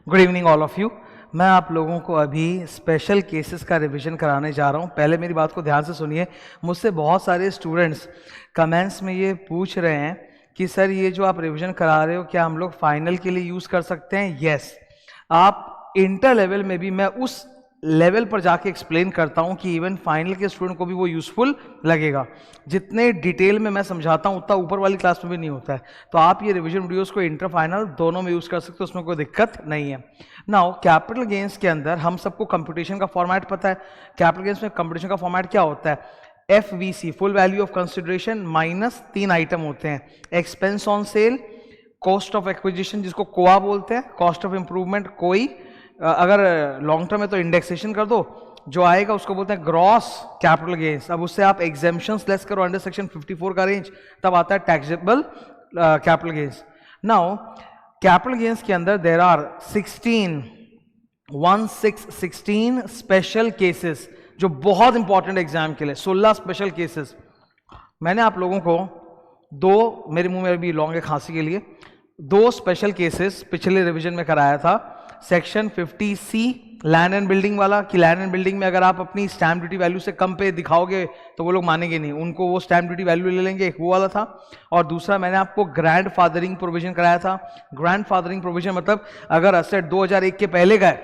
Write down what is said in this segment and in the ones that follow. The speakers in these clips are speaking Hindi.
Good evening all of you. मैं आप लोगों को अभी स्पेशल केसेस का रिवीजन कराने जा रहा हूँ। पहले मेरी बात को ध्यान से सुनिए। मुझसे बहुत सारे स्टूडेंट्स कमेंट्स में ये पूछ रहे हैं कि सर ये जो आप रिवीजन करा रहे हो क्या हम लोग फाइनल के लिए यूज़ कर सकते हैं? यस, आप इंटर लेवल में भी मैं उस लेवल पर जाके एक्सप्लेन करता हूं कि इवन फाइनल के स्टूडेंट को भी वो यूजफुल लगेगा। जितने डिटेल में मैं समझाता हूं उतना ऊपर वाली क्लास में भी नहीं होता है। तो आप ये रिवीजन वीडियोस को इंटर फाइनल दोनों में यूज कर सकते हो, उसमें कोई दिक्कत नहीं है। नाउ कैपिटल गेन्स के अंदर हम सबको कंप्यूटेशन का फॉर्मेट पता है। कैपिटल गेन्स में कंप्यूटेशन का फॉर्मेट क्या होता है? FVC, full value of consideration, minus 3 item होते हैं। Expense on sale, cost of acquisition जिसको कोआ बोलते हैं, कॉस्ट ऑफ इंप्रूवमेंट कोई, अगर लॉन्ग टर्म है तो इंडेक्सेशन कर दो, जो आएगा उसको बोलते हैं ग्रॉस कैपिटल गेन्स। अब उससे आप एग्जेम्पशंस लेस करो अंडर सेक्शन 54 का रेंज, तब आता है taxable capital gains. Now capital gains के अंदर देयर आर 16 स्पेशल केसेस जो बहुत इंपॉर्टेंट एग्जाम के लिए। 16 स्पेशल केसेस। मैंने आप लोगों को मेरे मुंह में भी लॉन्ग है खांसी के लिए, 2 स्पेशल केसेस पिछले रिवीजन में कराया था। Section 50C land and building वाला, कि लैंड एंड बिल्डिंग में अगर आप अपनी स्टैम्प ड्यूटी वैल्यू से कम पे दिखाओगे तो वो लोग मानेंगे नहीं, उनको वो स्टैम्प ड्यूटी वैल्यू ले लेंगे, एक वो वाला था। और दूसरा मैंने आपको ग्रैंड फादरिंग प्रोविजन कराया था। ग्रैंड फादरिंग प्रोविजन मतलब अगर असेट 2001 के पहले गए,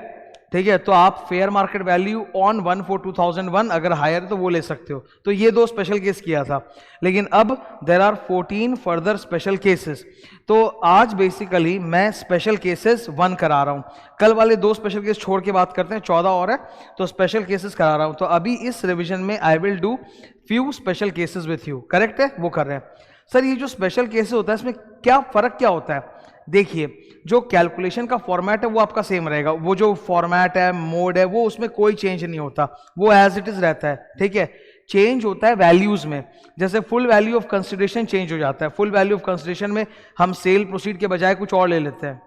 ठीक है, तो आप फेयर मार्केट वैल्यू ऑन 1/4/2001 अगर हायर है तो वो ले सकते हो। तो ये 2 स्पेशल केस किया था, लेकिन अब there are 14 further special cases. तो आज बेसिकली मैं स्पेशल केसेस 1 करा रहा हूं। कल वाले 2 स्पेशल केस छोड़ के बात करते हैं, 14 और है, तो स्पेशल केसेस करा रहा हूं। तो अभी इस रिविजन में I will do few special cases with you. Correct है, वो कर रहे हैं। सर ये जो स्पेशल केसेस होता है इसमें क्या फर्क क्या होता है? देखिए, जो कैलकुलेशन का फॉर्मेट है वो आपका सेम रहेगा, वो जो फॉर्मेट है, मोड है, वो उसमें कोई चेंज नहीं होता, वो एज इट इज रहता है। ठीक है, चेंज होता है वैल्यूज में। जैसे full value of consideration change हो जाता है। फुल वैल्यू ऑफ कंसिडरेशन में हम सेल प्रोसीड के बजाय कुछ और ले लेते हैं।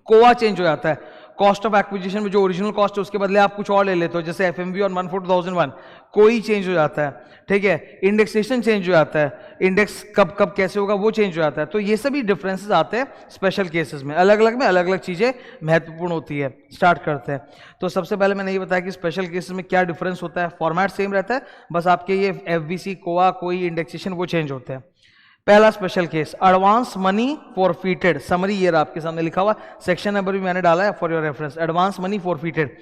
कोआ चेंज हो जाता है। कॉस्ट ऑफ एक्विजिशन में जो ओरिजिनल कॉस्ट है उसके बदले आप कुछ और ले लेते हो, जैसे FMV ऑन 1/4/2001, कोई चेंज हो जाता है। ठीक है, इंडेक्सेशन चेंज हो जाता है, इंडेक्स कब कब कैसे होगा वो चेंज हो जाता है। तो ये सभी डिफरेंसेस आते हैं स्पेशल केसेस में। अलग अलग चीजें महत्वपूर्ण होती है। स्टार्ट करते हैं। तो सबसे पहले मैंने ये बताया कि स्पेशल केसेस में क्या डिफरेंस होता है। फॉर्मेट सेम रहता है, बस आपके ये FVC, कोआ, कोई इंडेक्सेशन वो चेंज होते हैं। पहला special case, advance money forfeited. Summary ये आपके सामने लिखा हुआ, सेक्शन नंबर भी मैंने डाला है for your reference. Advance money forfeited.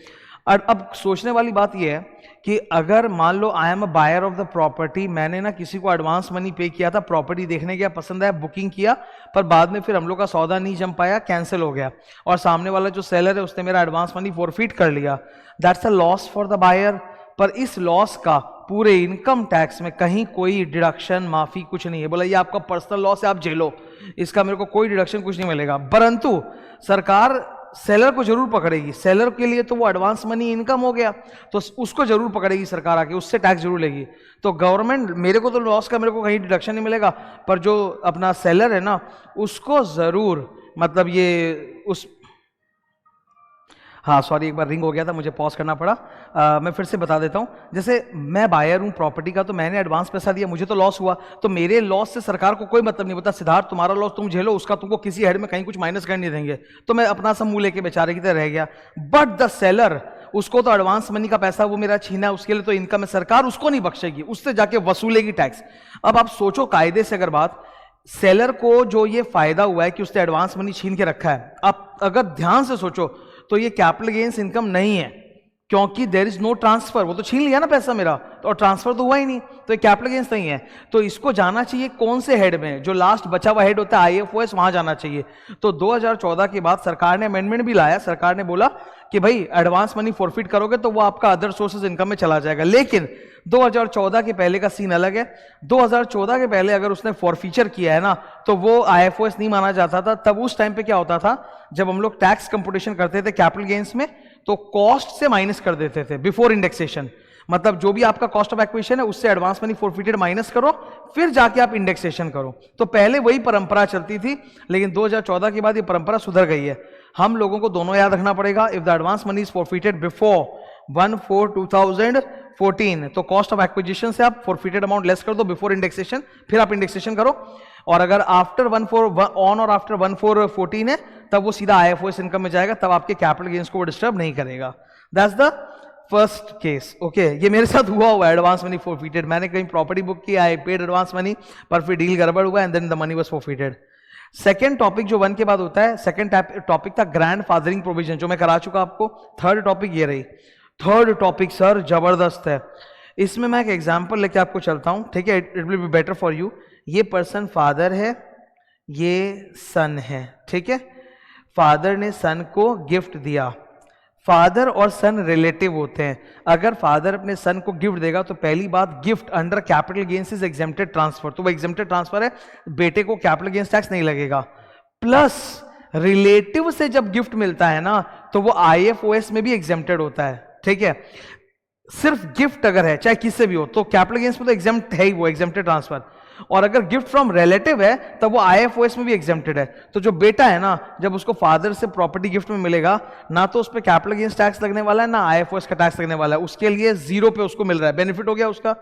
अब सोचने वाली बात ये है कि अगर मान लो I am a buyer of the property, मैंने ना किसी को एडवांस मनी पे किया था, प्रॉपर्टी देखने गया, पसंद आया, बुकिंग किया, पर बाद में फिर हम लोग का सौदा नहीं जम पाया, कैंसिल हो गया, और सामने वाला जो सेलर है उसने मेरा एडवांस मनी फॉरफिट कर लिया। That's a loss for the buyer. पर इस लॉस का पूरे इनकम टैक्स में कहीं कोई डिडक्शन, माफी कुछ नहीं है। बोला ये आपका पर्सनल लॉस है, आप झेलो, इसका मेरे को कोई डिडक्शन कुछ नहीं मिलेगा। परंतु सरकार सेलर को जरूर पकड़ेगी। सेलर के लिए तो वो एडवांस मनी इनकम हो गया, तो उसको जरूर पकड़ेगी सरकार आके, उससे टैक्स जरूर लेगी। तो गवर्नमेंट, मेरे को तो लॉस का मेरे को कहीं डिडक्शन नहीं मिलेगा, पर जो अपना सेलर है ना उसको जरूर, मतलब ये उस, हाँ सॉरी एक बार रिंग हो गया था, मुझे पॉज करना पड़ा। मैं फिर से बता देता हूँ। जैसे मैं बायर हूँ प्रॉपर्टी का, तो मैंने एडवांस पैसा दिया, मुझे तो लॉस हुआ, तो मेरे लॉस से सरकार को कोई मतलब नहीं होता। सिद्धार्थ तुम्हारा लॉस तुम झेलो, उसका तुमको किसी हेड में कहीं कुछ माइनस करने नहीं देंगे। तो मैं अपना सब मुंह लेके बेचारे की तरह रह गया। बट द सेलर, उसको तो एडवांस मनी का पैसा वो मेरा छीना, उसके लिए तो इनकम है, सरकार उसको नहीं बख्शेगी, उससे जाके वसूलेगी टैक्स। अब आप सोचो कायदे से अगर बात, सेलर को जो ये फायदा हुआ है कि उसने एडवांस मनी छीन के रखा है, आप अगर ध्यान से सोचो तो ये कैपिटल गेन्स इनकम नहीं है, क्योंकि देयर इज नो ट्रांसफर। वो तो छीन लिया ना पैसा मेरा, तो और ट्रांसफर तो हुआ ही नहीं, तो ये कैपिटल गेन्स नहीं है। तो इसको जाना चाहिए कौन से हेड में? जो लास्ट बचा हुआ हेड होता है IFOS, वहां जाना चाहिए। तो 2014 के बाद सरकार ने अमेंडमेंट भी लाया। सरकार ने बोला कि भाई एडवांस मनी फॉरफिट करोगे तो वो आपका अदर सोर्सेज इनकम में चला जाएगा। लेकिन 2014 के पहले का सीन अलग है। 2014 के पहले अगर उसने फॉरफीचर किया है ना, तो वो IFOS नहीं माना जाता था। तब उस टाइम पे क्या होता था, जब हम लोग टैक्स कंप्यूटेशन करते थे कैपिटल गेन्स में, तो कॉस्ट से माइनस कर देते थे बिफोर इंडेक्सेशन। मतलब जो भी आपका कॉस्ट ऑफ एक्विजिशन है उससे एडवांस मनी फॉरफिटेड माइनस करो, फिर जाके आप इंडेक्सेशन करो। तो पहले वही परंपरा चलती थी, लेकिन 2014 के बाद ये परंपरा सुधर गई है। हम लोगों को दोनों याद रखना पड़ेगा। If the advance money is forfeited before 1/4/2014, तो कॉस्ट ऑफ एक्विजिशन से आप फॉरफिटेड अमाउंट लेस कर दो बिफोर इंडेक्सेशन, फिर आप इंडेक्सेशन करो। और अगर आफ्टर 1/4 ऑन और आफ्टर 1/4 14 है तब वो सीधा IFOS इनकम में जाएगा, तब आपके कैपिटल गेन्स को वो डिस्टर्ब नहीं करेगा। That's the first case. Okay, ये मेरे साथ हुआ एडवांस मनी फॉरफिटेड। मैंने कहीं प्रॉपर्टी बुक की, आई पेड एडवांस मनी, पर फिर डील गड़बड़ हुआ and then the money was forfeited. Second topic जो 1 के बाद होता है, सेकंड टॉपिक था ग्रैंड फादरिंग प्रोविजन, जो मैं करा चुका आपको। थर्ड टॉपिक ये रही। थर्ड टॉपिक सर जबरदस्त है। इसमें मैं एक एग्जांपल लेके आपको चलता हूं, ठीक है, it will be better for you. ये पर्सन फादर है, ये सन है, ठीक है। फादर ने सन को गिफ्ट दिया। फादर और सन रिलेटिव होते हैं। अगर फादर अपने सन को गिफ्ट देगा तो पहली बात, gift under capital gains is exempted transfer, तो वो एग्जेम्प्टेड ट्रांसफर है, बेटे को कैपिटल गेन्स टैक्स नहीं लगेगा। प्लस रिलेटिव से जब गिफ्ट मिलता है ना तो वो IFOS में भी एग्जेम्प्टेड होता है, ठीक है। सिर्फ गिफ्ट अगर है, चाहे किससे भी हो, तो कैपिटल गेन्स में तो एग्जेम्प्ट है ही, वो एग्जेम्प्टेड ट्रांसफर। और अगर गिफ्ट फ्रॉम रिलेटिव है तब वो IFOS में भी एग्जेम्प्टेड है। तो जो बेटा है ना, जब उसको फादर से प्रॉपर्टी गिफ्ट में मिलेगा ना, तो उस पर कैपिटल गेन्स टैक्स लगने वाला है ना IFOS का टैक्स लगने वाला है, उसके लिए 0 पे उसको मिल रहा है, बेनिफिट हो गया उसका।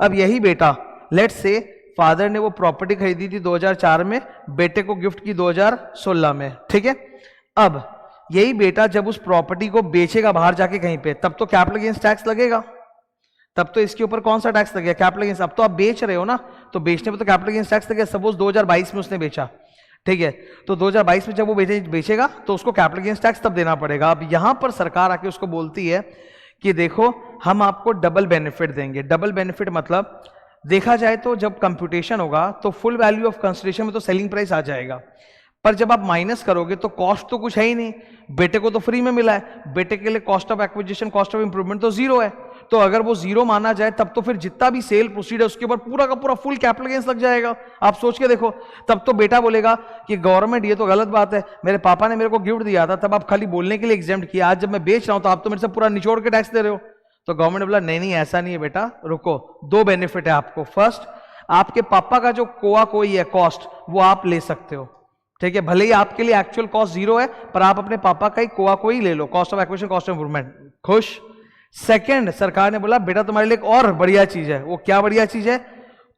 अब यही बेटा, लेट्स से फादर ने वो प्रॉपर्टी खरीदी थी 2004 में, बेटे को गिफ्ट की 2016 में, ठीक है। अब यही बेटा जब उस प्रॉपर्टी को बेचेगा बाहर जाके कहीं पे, तब तो कैपिटल गेन्स टैक्स लगेगा। तब तो इसके ऊपर कौन सा टैक्स लगेगा? Capital gains. अब तो आप बेच रहे हो ना, तो बेचने पे तो कैपिटल गेन्स टैक्स लगेगा। सपोज 2022 में उसने बेचा, ठीक है, तो 2022 में जब वो बेचेगा तो उसको कैपिटल गेन्स टैक्स तब देना पड़ेगा। अब यहां पर सरकार आके उसको बोलती है कि देखो हम आपको डबल बेनिफिट देंगे। डबल बेनिफिट मतलब देखा जाए तो जब कंप्यूटेशन होगा तो फुल वैल्यू ऑफ कंसिडरेशन में तो सेलिंग प्राइस आ जाएगा, पर जब आप माइनस करोगे तो कॉस्ट तो कुछ है ही नहीं। बेटे को तो फ्री में मिला है, बेटे के लिए cost of acquisition, cost of improvement तो 0 है। तो अगर वो 0 माना जाए तब तो फिर जितना भी सेल प्रोसीड है उसके ऊपर पूरा का पूरा फुल कैपिटल गेन्स लग जाएगा। आप सोच के देखो, तब तो बेटा बोलेगा कि गवर्नमेंट ये तो गलत बात है, मेरे पापा ने मेरे को गिफ्ट दिया था, तब आप खाली बोलने के लिए एग्जेम्प्ट किया, आज जब मैं बेच रहा हूं तो आप तो मेरे से पूरा निचोड़ के टैक्स दे रहे हो। तो गवर्नमेंट बोला नहीं नहीं ऐसा नहीं है बेटा, रुको, 2 बेनिफिट है आपको। फर्स्ट, आपके पापा का जो कोई है कॉस्ट, वो आप ले सकते हो, ठीक है, भले ही आपके लिए एक्चुअल कॉस्ट 0 है, पर आप अपने पापा का ही कोई ले लो, cost of acquisition, cost of improvement. खुश। सेकंड, सरकार ने बोला बेटा तुम्हारे लिए एक और बढ़िया चीज है। वो क्या बढ़िया चीज है?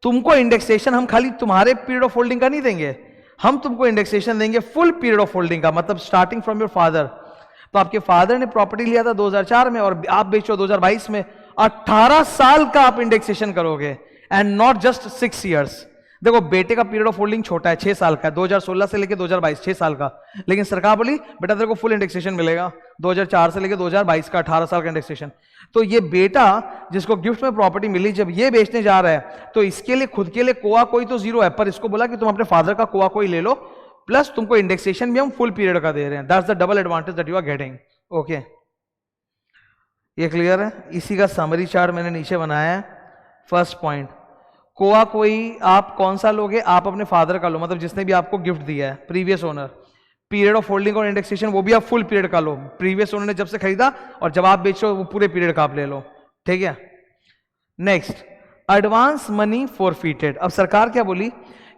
तुमको इंडेक्सेशन हम खाली तुम्हारे पीरियड ऑफ होल्डिंग का नहीं देंगे, हम तुमको इंडेक्सेशन देंगे फुल पीरियड ऑफ होल्डिंग का, मतलब स्टार्टिंग फ्रॉम योर फादर। तो आपके फादर ने प्रॉपर्टी लिया था 2004 में और आप बेचो 2022 में, 18 साल का आप इंडेक्सेशन करोगे, एंड नॉट जस्ट 6 ईयर्स। देखो बेटे का पीरियड ऑफ होल्डिंग छोटा है, 6 साल का, 2016 से लेकर 2022, 6 साल का, लेकिन सरकार बोली बेटा तेरे को फुल इंडेक्सेशन मिलेगा 2004 से लेकर 2022 का, 18 साल का इंडेक्सेशन। तो ये बेटा जिसको गिफ्ट में प्रॉपर्टी मिली, जब ये बेचने जा रहा है तो इसके लिए खुद के लिए कोई तो 0 है, पर इसको बोला कि तुम अपने फादर का कोई ले लो, प्लस तुमको इंडेक्सेशन भी हम फुल पीरियड का दे रहे हैं। That's the double advantage that you are getting. Okay, ये क्लियर है? इसी का समरी चार्ट मैंने नीचे बनाया है। फर्स्ट पॉइंट, कोई आप कौन सा लोगे? आप अपने फादर का लो, मतलब जिसने भी आपको गिफ्ट दिया है, previous owner. Period of holding और इंडेक्सेशन वो भी आप फुल पीरियड का लो, प्रीवियस ओनर ने जब से खरीदा, और जब आप बेचो वो पूरे पीरियड का आप ले लो, ठीक है। Next, advance money forfeited. अब सरकार क्या बोली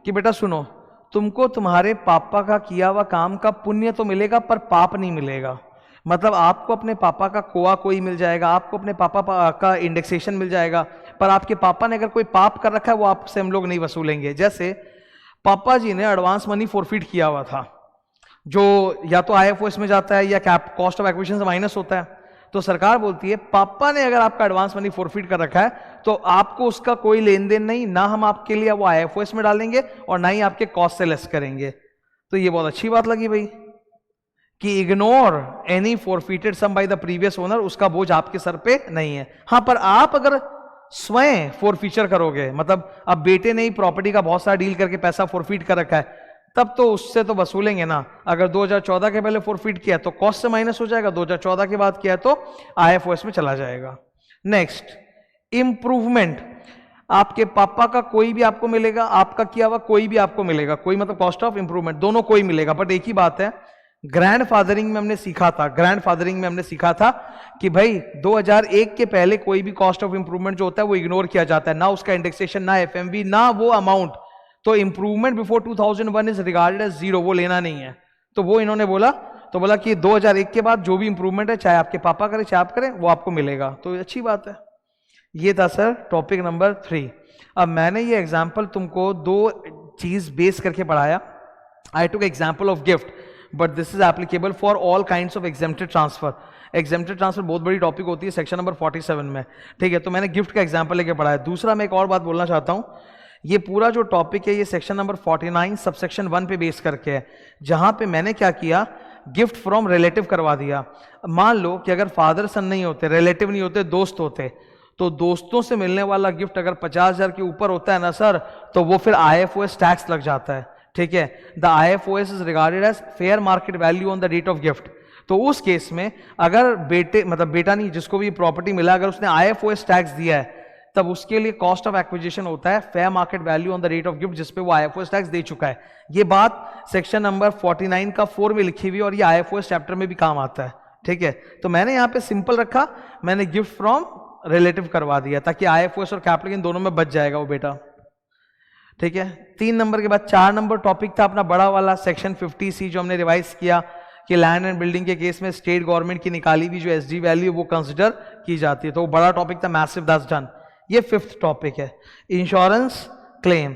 कि बेटा सुनो, तुमको तुम्हारे पापा का किया हुआ काम का पुण्य तो मिलेगा पर पाप नहीं मिलेगा। मतलब आपको अपने पापा का कोई मिल जाएगा, आपको अपने पापा का इंडेक्सेशन मिल जाएगा, पर आपके पापा ने अगर कोई पाप कर रखा है वो आपसे हम लोग नहीं वसूलेंगे। जैसे पापा जी ने एडवांस मनी फॉरफिट किया हुआ था, जो या तो IFOS में जाता है या कॉस्ट ऑफ एक्विजिशन से माइनस होता है, तो सरकार बोलती है पापा ने अगर आपका एडवांस मनी फॉरफिट कर रखा है तो आपको उसका कोई लेन देन नहीं, ना हम आपके लिए वो IFOS में डालेंगे और ना ही आपके कॉस्ट से लेस करेंगे। तो ये बहुत अच्छी बात लगी भाई, कि ignore any forfeited sum by the previous owner, उसका बोझ आपके सर पे नहीं है। हाँ, पर आप अगर स्वयं फॉरफीचर करोगे, मतलब अब बेटे ने ही प्रॉपर्टी का बहुत सारा डील करके पैसा फॉरफिट कर रखा है, तब तो उससे तो वसूलेंगे ना। अगर 2014 के पहले फॉरफिट किया तो कॉस्ट से माइनस हो जाएगा, 2014 के बाद किया तो IFOS में चला जाएगा। Next, improvement. आपके पापा का कोई भी आपको मिलेगा, आपका किया हुआ कोई भी आपको मिलेगा, कोई मतलब कॉस्ट ऑफ इंप्रूवमेंट, दोनों कोई मिलेगा। बट एक ही बात है, ग्रैंडफादरिंग में हमने सीखा था कि भाई 2001 के पहले कोई भी कॉस्ट ऑफ इंप्रूवमेंट जो होता है वो इग्नोर किया जाता है, ना उसका इंडेक्सेशन, ना FMV, ना वो अमाउंट। तो improvement before 2001 is regarded as 0, वो लेना नहीं है। तो वो इन्होंने बोला कि 2001 के बाद जो भी इंप्रूवमेंट है, चाहे आपके पापा करें चाहे आप करें, वो आपको मिलेगा। तो अच्छी बात है। ये था सर टॉपिक नंबर 3। अब मैंने ये एग्जाम्पल तुमको 2 चीज बेस करके पढ़ाया. I took example of gift, but this is applicable for all kinds of exempted transfer. Exempted transfer बहुत बड़ी टॉपिक होती है सेक्शन नंबर 47 में. ठीक है, तो मैंने गिफ्ट का एग्जाम्पल लेके पढ़ाया. दूसरा मैं एक और बात बोलना चाहता हूं, ये पूरा जो टॉपिक है ये सेक्शन नंबर 49 सबसेक्शन 1 पे बेस करके है, जहां पे मैंने क्या किया, गिफ्ट फ्रॉम रिलेटिव करवा दिया. मान लो कि अगर फादर सन नहीं होते, रिलेटिव नहीं होते, दोस्त होते, तो दोस्तों से मिलने वाला गिफ्ट अगर 50,000 के ऊपर होता है ना सर, तो वो फिर IFOS टैक्स लग जाता है. ठीक है, the IFOS is regarded as fair market value on the date of gift. तो उस केस में अगर बेटे मतलब बेटा नहीं, जिसको भी प्रॉपर्टी मिला, अगर उसने IFOS टैक्स दिया है, तब उसके लिए कॉस्ट ऑफ एक्विजिशन होता है fair market value on the rate of gift, जिसपे वो IFOS टैक्स दे चुका है. ये बात सेक्शन नंबर 49 का 4 में लिखी हुई है और ये IFOS चैप्टर में भी काम आता है. ठीक है, तो मैंने यहाँ पे सिंपल रखा, मैंने गिफ्ट फ्रॉम रिलेटिव करवा दिया ताकि IFOS और कैपिटल गेन दोनों में बच जाएगा वो बेटा. ठीक है, 3 नंबर के बाद 4 नंबर टॉपिक था अपना बड़ा वाला सेक्शन 50C, जो हमने रिवाइज किया कि लैंड एंड बिल्डिंग के केस में स्टेट गवर्नमेंट की निकाली हुई जो SG वैल्यू वो कंसिडर की जाती है. तो वो बड़ा टॉपिक था, मैसिव, दैट्स डन. ये 5th टॉपिक है इंश्योरेंस क्लेम.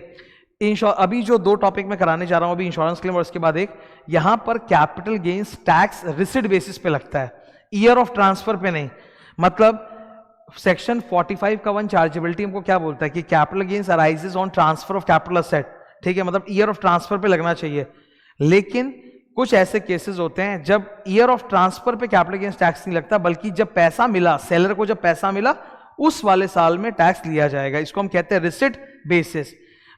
अभी जो 2 टॉपिक में कराने जा रहा हूं, अभी इंश्योरेंस क्लेम और उसके बाद एक, यहां पर capital gains tax receipt basis पे लगता है, ईयर ऑफ ट्रांसफर पे नहीं. मतलब सेक्शन 45 का 1 चार्जेबिलिटी हमको क्या बोलता है कि capital gains arises on transfer of capital asset. ठीक है, मतलब ईयर ऑफ ट्रांसफर पे लगना चाहिए. लेकिन कुछ ऐसे केसेस होते हैं जब ईयर ऑफ ट्रांसफर पे कैपिटल गेन्स टैक्स नहीं लगता, बल्कि जब पैसा मिला, सेलर को जब पैसा मिला उस वाले साल में टैक्स लिया जाएगा. इसको हम कहते हैं रिसिट बेसिस.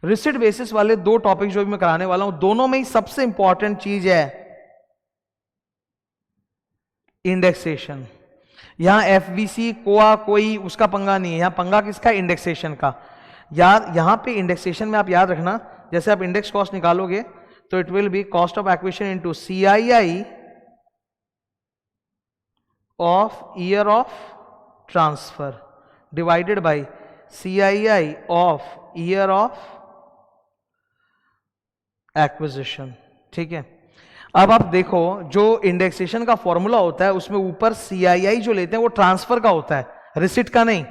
रिसिट बेसिस वाले 2 टॉपिक जो भी मैं कराने वाला हूं, दोनों में ही सबसे इंपॉर्टेंट चीज है इंडेक्सेशन. यहां FVC कोआ कोई उसका पंगा नहीं है, यहां पंगा किसका, इंडेक्सेशन का. यहां पे इंडेक्सेशन में आप याद रखना, जैसे आप इंडेक्स कॉस्ट निकालोगे तो it will be cost of acquisition into CII of year of transfer divided by CII of year of acquisition. ठीक है, अब आप देखो जो इंडेक्सेशन का फॉर्मूला होता है उसमें ऊपर CII जो लेते हैं वो ट्रांसफर का होता है, रिसिट का नहीं.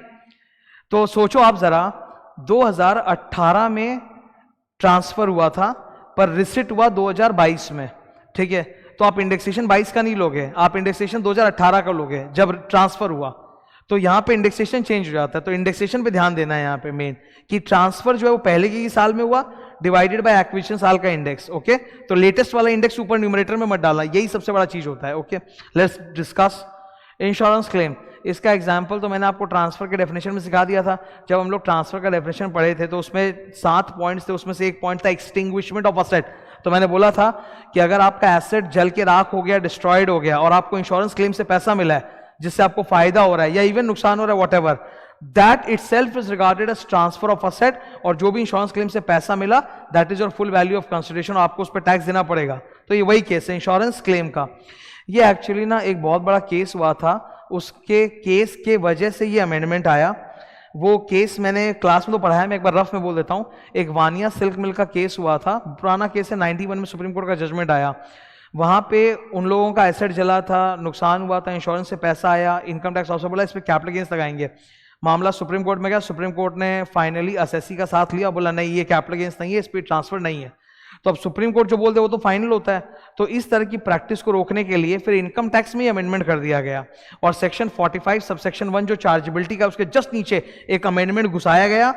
तो सोचो आप जरा, 2018 में ट्रांसफर हुआ था पर रिसिट हुआ 2022 में. ठीक है, तो आप इंडेक्सेशन 22 का नहीं लोगे, आप इंडेक्सेशन 2018 का लोगे जब ट्रांसफर हुआ. तो यहां पे इंडेक्सेशन चेंज हो जाता है. तो इंडेक्सेशन पे ध्यान देना है यहां पे मेन, कि ट्रांसफर जो है वो पहले के ही साल में हुआ डिवाइडेड बाय एक्विजिशन साल का इंडेक्स. ओके, तो लेटेस्ट वाला इंडेक्स ऊपर न्यूमरेटर में मत डालना, यही सबसे बड़ा चीज होता है. Okay, let's discuss insurance claim. इसका एग्जांपल तो मैंने आपको ट्रांसफर के डेफिनेशन में सिखा दिया था. जब हम लोग ट्रांसफर का डेफिनेशन पढ़े थे तो उसमें 7 पॉइंट्स थे, उसमें से एक पॉइंट था एक्सटिंग्विशमेंट ऑफ असेट. तो मैंने बोला था कि अगर आपका एसेट जल के राख हो गया, डिस्ट्रॉयड हो गया, और आपको इंश्योरेंस क्लेम से पैसा मिला है जिससे आपको फायदा हो रहा है या इवन नुकसान हो रहा है, whatever, that itself is regarded as transfer of asset. और जो भी इंश्योरेंस क्लेम से पैसा मिला that is your full value of consideration, आपको उस पर टैक्स देना पड़ेगा. तो ये वही केस है इंश्योरेंस क्लेम का. ये एक्चुअली ना एक बहुत बड़ा केस हुआ था, उसके केस के वजह से ये अमेंडमेंट आया. वो केस मैंने क्लास में तो पढ़ाया, मैं एक बार रफ में बोल देता हूं. एक वानिया सिल्क मिल का केस हुआ था, पुराना केस है, 91 में सुप्रीम कोर्ट का जजमेंट आया. वहां पे उन लोगों का एसेट जला था, नुकसान हुआ था, इंश्योरेंस से पैसा आया, इनकम टैक्स ऑफिसर बोला इस पे कैपिटल गेन्स लगाएंगे. मामला सुप्रीम कोर्ट में गया, सुप्रीम कोर्ट ने फाइनली असेसी का साथ लिया, बोला नहीं ये कैपिटल गेन्स नहीं है, इस पे ट्रांसफर नहीं है. तो अब सुप्रीम कोर्ट जो बोल दे वो तो फाइनल होता है. तो इस तरह की प्रैक्टिस को रोकने के लिए फिर इनकम टैक्स में ही अमेंडमेंट कर दिया गया और सेक्शन 45 सबसेक्शन 1 जो चार्जेबिलिटी का उसके जस्ट नीचे एक अमेंडमेंट घुसाया गया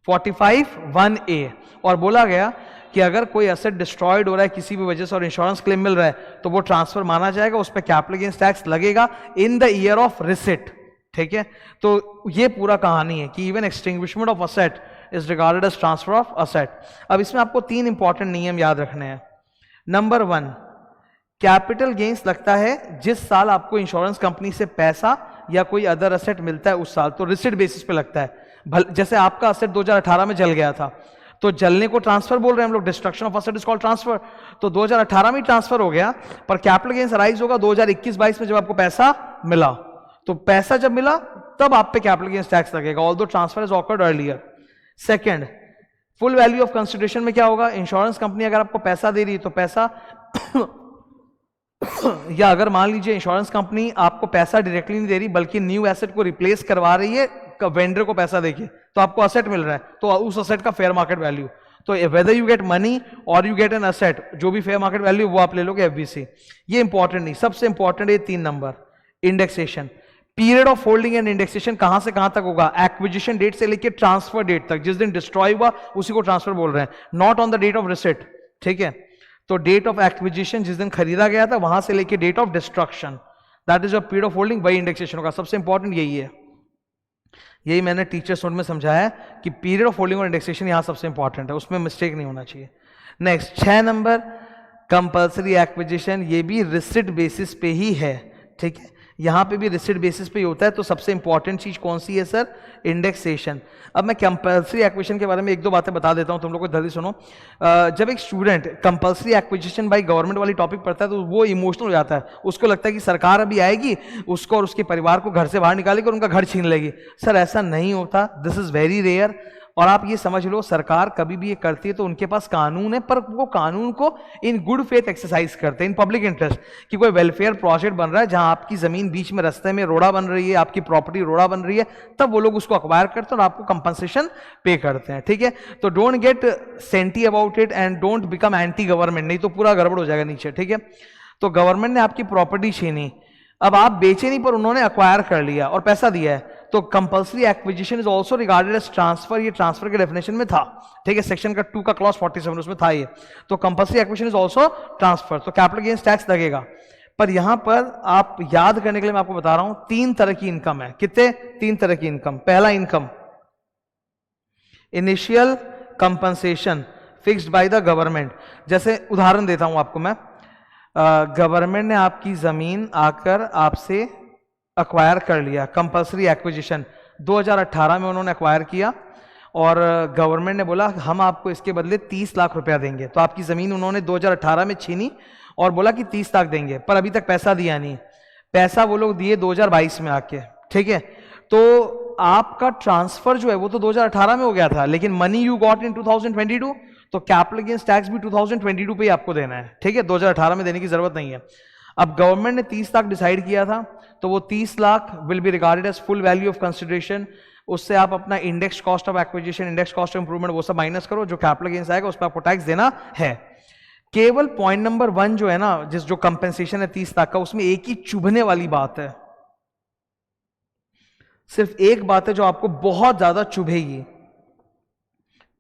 45(1)(a) और बोला गया कि अगर कोई एसेट डिस्ट्रॉयड हो रहा है किसी भी वजह से और इंश्योरेंस क्लेम मिल रहा है तो वो ट्रांसफर माना जाएगा, उस पर कैपिटल गेन्स टैक्स लगेगा in the year of receipt. ठीक है, तो ये पूरा कहानी है कि even extinguishment of asset is regarded as transfer of asset. अब इसमें आपको 3 इंपॉर्टेंट नियम याद रखने हैं. नंबर 1, कैपिटल गेन्स लगता है जिस साल आपको इंश्योरेंस कंपनी से पैसा या कोई अदर असेट मिलता है उस साल, तो रिसिट बेसिस पे लगता है. जैसे आपका असेट 2018 में जल गया था तो जलने को ट्रांसफर बोल रहे हैं हम लोग, destruction of asset is called transfer. तो 2018 में ट्रांसफर हो गया पर कैपिटल गेन्स राइज होगा 2021-22 में जब आपको पैसा मिला. तो पैसा जब मिला तब आप पे कैपिटल गेन्स टैक्स लगेगा, although transfer is awkward earlier. Second, full value of consideration में क्या होगा, इंश्योरेंस कंपनी अगर आपको पैसा दे रही है तो पैसा या अगर मान लीजिए इंश्योरेंस कंपनी आपको पैसा डायरेक्टली नहीं दे रही बल्कि न्यू एसेट को रिप्लेस करवा रही है वेंडर को पैसा देके, तो आपको असेट मिल रहा है, तो उस असेट का फेयर मार्केट वैल्यू। तो वेदर यू गेट मनी और यू गेट एन असेट, जो भी फेयर मार्केट वैल्यू वो आप ले लोगे एफबीसी। ये इंपॉर्टेंट नहीं, सबसे इंपॉर्टेंट ये 3 number. Indexation, period of holding and indexation कहां से कहां तक होगा? एक्विजिशन डेट से लेकर ट्रांसफर डेट तक, जिस दिन डिस्ट्रॉय हुआ उसी को ट्रांसफर बोल रहे हैं, not on the date of receipt. ठीक है, तो डेट ऑफ एक्विजिशन जिस दिन खरीदा गया था वहां से लेकर date of destruction, that is a period of holding, वही इंडेक्सेशन होगा। सबसे इंपॉर्टेंट यही है, यही मैंने टीचर्स नोट में समझाया कि पीरियड ऑफ होल्डिंग और इंडेक्सेशन यहां सबसे इंपॉर्टेंट है, उसमें मिस्टेक नहीं होना चाहिए। नेक्स्ट 6 नंबर कंपल्सरी एक्विजिशन, ये भी रिसिट बेसिस पे ही है। ठीक है, यहां पे भी रिसिट बेसिस पे ही होता है। तो सबसे इंपॉर्टेंट चीज कौन सी है सर? इंडेक्सेशन। अब मैं कंपल्सरी एक्विजिशन के बारे में 1-2 बातें बता देता हूं, तुम लोग को जल्दी सुनो। जब एक student compulsory acquisition by government वाली टॉपिक पढ़ता है तो वो इमोशनल हो जाता है, उसको लगता है कि सरकार अभी आएगी, उसको और उसके परिवार को घर से बाहर निकालेगी और उनका घर छीन लेगी। सर ऐसा नहीं होता, दिस इज वेरी रेयर। और आप ये समझ लो, सरकार कभी भी ये करती है तो उनके पास कानून है, पर वो कानून को इन गुड फेथ एक्सरसाइज करते हैं, इन पब्लिक इंटरेस्ट। कि कोई वेलफेयर प्रोजेक्ट बन रहा है जहां आपकी जमीन बीच में रास्ते में रोड़ा बन रही है, आपकी प्रॉपर्टी रोड़ा बन रही है, तब वो लोग उसको अक्वायर करते हैं और आपको कंपनसेशन पे करते हैं। ठीक है, तो don't get senti about it and don't become anti government, नहीं तो पूरा गड़बड़ हो जाएगा नीचे। ठीक है, तो गवर्नमेंट ने आपकी प्रॉपर्टी छीनी, अब आप बेचे नहीं पर उन्होंने अक्वायर कर लिया और पैसा दिया है, तो compulsory acquisition is also regarded as transfer. ये ट्रांसफर के डेफिनेशन में था। ठीक है, सेक्शन का 2 का क्लॉज 47 उसमें था ये। तो compulsory acquisition is also transfer, तो कैपिटल गेन्स टैक्स लगेगा। पर यहां पर आप याद करने के लिए मैं आपको बता रहा हूं 3 तरह की इनकम है। कितने? 3 तरह की इनकम। पहला income initial compensation fixed by the government. जैसे उदाहरण देता हूं आपको मैं, गवर्नमेंट ने आपकी जमीन आकर आपसे अक्वायर कर लिया, कंपल्सरी एक्विजिशन 2018 में उन्होंने अक्वायर किया और गवर्नमेंट ने बोला हम आपको इसके बदले 30 लाख रुपया देंगे। तो आपकी जमीन उन्होंने 2018 में छीनी और बोला कि 30 लाख देंगे, पर अभी तक पैसा दिया नहीं। पैसा वो लोग दिए 2022 में आके। ठीक है, तो आपका ट्रांसफर जो है वो तो 2018 में हो गया था, लेकिन मनी यू गॉट इन 2022, तो कैपिटल गेन्स टैक्स भी 2022 पे ही आपको देना है। ठीक है, 2018 में देने की जरूरत नहीं है। अब गवर्नमेंट ने 30 लाख डिसाइड किया था, तो वो 30 lakh will be regarded as full value of consideration. उससे आप अपना index cost of acquisition, index cost of improvement वो सब माइनस करो, जो कैपिटल गेन्स आएगा उस पर आपको टैक्स देना है। केवल पॉइंट नंबर 1 जो है ना, जो कंपेंसेशन है 30 लाख का, उसमें एक ही चुभने वाली बात है, सिर्फ एक बात है जो आपको बहुत ज्यादा चुभेगी,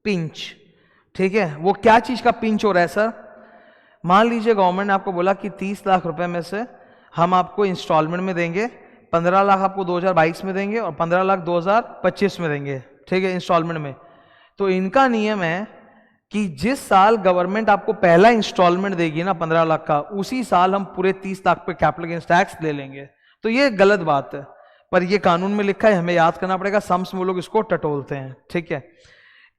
पिंच। ठीक है, वो क्या चीज का पिंच हो रहा है सर? मान लीजिए गवर्नमेंट ने आपको बोला कि 30 लाख रुपए में से हम आपको इंस्टॉलमेंट में देंगे, 15 लाख आपको 2022 में देंगे और 15 लाख 2025 में देंगे। ठीक है, इंस्टॉलमेंट में। तो इनका नियम है कि जिस साल गवर्नमेंट आपको पहला इंस्टॉलमेंट देगी ना 15 लाख का, उसी साल हम पूरे 30 लाख पे कैपिटल गेन्स टैक्स ले लेंगे। तो ये गलत बात है, पर ये कानून में लिखा है, हमें याद करना पड़ेगा। सम्स में लोग इसको टटोलते हैं। ठीक है,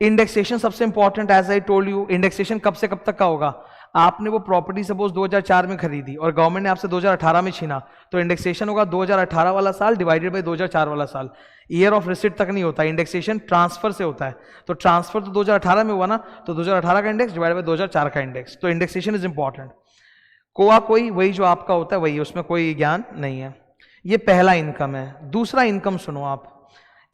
इंडेक्सेशन सबसे important, as I told you. Indexation कब से कब तक का होगा? आपने वो प्रॉपर्टी सपोज 2004 में खरीदी और गवर्नमेंट ने आपसे 2018 में छीना, तो इंडेक्सेशन होगा 2018 वाला साल डिवाइडेड बाय 2004 वाला साल। ईयर ऑफ रिसिट तक नहीं होता, इंडेक्सेशन ट्रांसफर से होता है। तो ट्रांसफर तो 2018 में हुआ ना, तो 2018 का इंडेक्स डिवाइडेड बाय 2004 का इंडेक्स। तो इंडेक्सेशन इज इंपॉर्टेंट। कोआ कोई वही जो आपका होता है वही, उसमें कोई ज्ञान नहीं है। ये पहला इनकम है। दूसरा इनकम सुनो आप,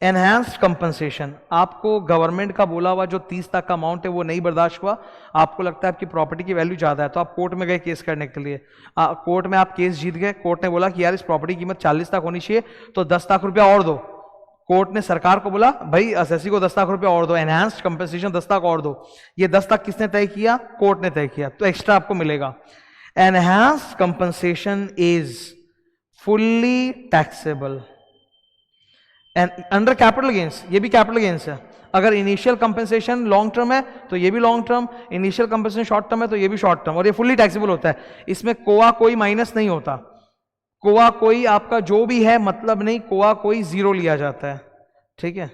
एनहांस्ड कंपनसेशन। आपको गवर्नमेंट का बोला हुआ जो 30 लाख का अमाउंट है वो नहीं बर्दाश्त हुआ, आपको लगता है आपकी प्रॉपर्टी की वैल्यू ज्यादा है, तो आप कोर्ट में गए केस करने के लिए। कोर्ट में आप केस जीत गए, कोर्ट ने बोला कि यार इस प्रॉपर्टी की कीमत 40 लाख होनी चाहिए, तो 10 लाख रुपया और दो। कोर्ट ने सरकार को बोला भाई असेसी को 10 लाख रुपया और दो, एनहांस्ड कंपनसेशन 10 लाख और दो। ये 10 लाख किसने तय किया? कोर्ट ने तय किया, तो एक्स्ट्रा आपको मिलेगा। Enhanced compensation is fully taxable and under capital gains. ये भी कैपिटल गेन्स है। अगर इनिशियल कंपनसेशन लॉन्ग टर्म है तो ये भी long term, initial compensation short term है तो ये भी शॉर्ट टर्म, और ये फुल्ली टैक्सेबल होता है। इसमें कोआ कोई माइनस नहीं होता, कोआ कोई आपका जो भी है मतलब नहीं, कोआ कोई जीरो लिया जाता है। ठीक है,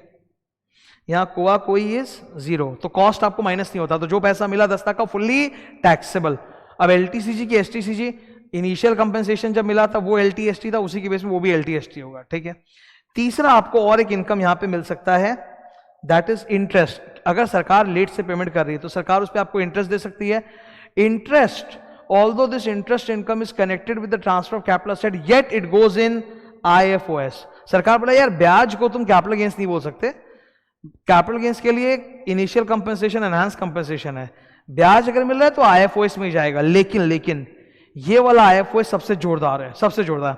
यहां कोआ कोई इज जीरो, तो कॉस्ट आपको माइनस नहीं होता। तो जो पैसा मिला 10 लाख का फुल्ली टैक्सेबल। अब एलटीसीजी की एसटीसीजी, इनिशियल कंपनसेशन जब मिला था वो एलटीएसटी था, उसी के बेस में वो भी एलटीएसटी होगा। ठीक है, तीसरा आपको और एक इनकम यहां पे मिल सकता है, दैट इज इंटरेस्ट। अगर सरकार लेट से पेमेंट कर रही है तो सरकार उस पर आपको इंटरेस्ट दे सकती है। Interest, although this interest income is connected with the transfer of capital asset, yet it goes in IFOS. सरकार बोला यार ब्याज को तुम कैपिटल गेन्स नहीं बोल सकते, कैपिटल गेन्स के लिए इनिशियल कंपनसेशन, एनहांस कंपनसेशन है, ब्याज अगर मिल रहा है तो आईएफओएस में ही जाएगा। लेकिन ये वाला आईएफओएस सबसे जोरदार है, सबसे जोरदार।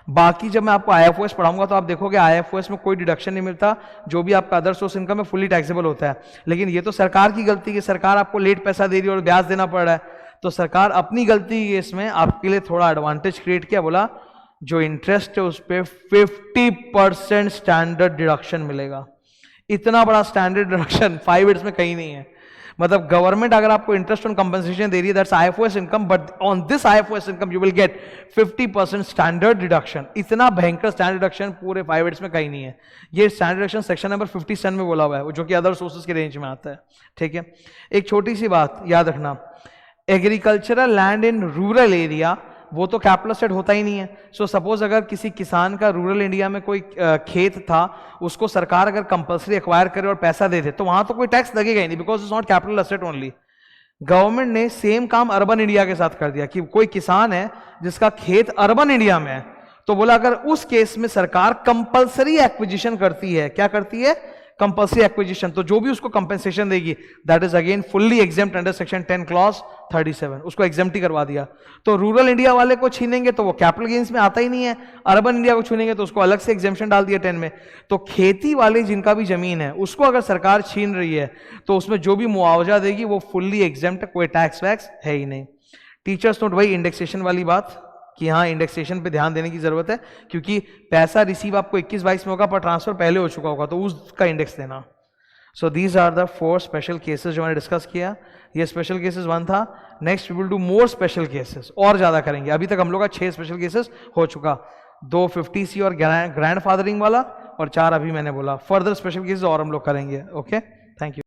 बाकी जब मैं आपको आईएफओएस पढ़ाऊंगा तो आप देखोगे आईएफओएस में कोई डिडक्शन नहीं मिलता, जो भी आपका अदर सोर्स इनकम है फुली टैक्सेबल होता है। लेकिन ये तो सरकार की गलती है, सरकार आपको लेट पैसा दे रही है और ब्याज देना पड़ रहा है, तो सरकार अपनी गलती है इसमें आपके लिए थोड़ा एडवांटेज क्रिएट किया, बोला जो इंटरेस्ट है उस पर 50% स्टैंडर्ड डिडक्शन मिलेगा। इतना बड़ा स्टैंडर्ड डिडक्शन 5 ईयर्स में कहीं नहीं है। मतलब गवर्नमेंट अगर आपको इंटरेस्ट ऑन कंपनसेशन दे रही है, that's IFOS income, but on this IFOS income you will get 50% standard deduction. इतना भयंकर स्टैंडर्ड डिडक्शन पूरे 5 ईयर्स में कहीं नहीं है। ये स्टैंडर्ड डिडक्शन सेक्शन नंबर 57 में बोला हुआ है, जो कि अदर सोर्सेज के रेंज में आता है। ठीक है, एक छोटी सी बात याद रखना, agricultural land in rural area वो तो कैपिटल असेट होता ही नहीं है। सो सपोज अगर किसी किसान का रूरल इंडिया में कोई खेत था, उसको सरकार अगर कंपल्सरी एक्वायर करे और पैसा दे दे तो वहां तो कोई टैक्स लगेगा ही नहीं, because it's not capital asset only. Government ने सेम काम अर्बन इंडिया के साथ कर दिया कि कोई किसान है जिसका खेत अर्बन इंडिया में है, तो बोला अगर उस केस में सरकार कंपल्सरी एक्विजिशन करती है, क्या करती है, कंपल्सरी एक्विजिशन, तो जो भी उसको कंपेंसेशन देगी that is again fully exempt under section 10 clause 37, उसको एग्जेम्प्ट ही करवा दिया। तो रूरल इंडिया वाले को छीनेंगे तो वो कैपिटल गेन्स में आता ही नहीं है, अर्बन इंडिया को छीनेंगे तो उसको अलग से एग्जेम्पशन डाल दिया 10 में। तो खेती वाले जिनका भी जमीन है उसको अगर सरकार छीन रही है तो उसमें जो भी मुआवजा देगी वो फुल्ली एग्जेम्प्ट है, कोई टैक्स वैक्स है ही नहीं। टीचर्स नोट, वही इंडेक्सेशन वाली बात कि हाँ इंडेक्सेशन पे ध्यान देने की जरूरत है, क्योंकि पैसा रिसीव आपको 21-22 में होगा पर ट्रांसफर पहले हो चुका होगा, तो उसका इंडेक्स देना। So these are the 4 special cases जो मैंने डिस्कस किया। ये स्पेशल केसेस 1 था। Next we will do more special cases, और ज्यादा करेंगे। अभी तक हम लोग का 6 स्पेशल केसेस हो चुका, 2 50C और ग्रैंड फादरिंग वाला, और 4 अभी मैंने बोला। फर्दर स्पेशल केसेस और हम लोग करेंगे। Okay, thank you.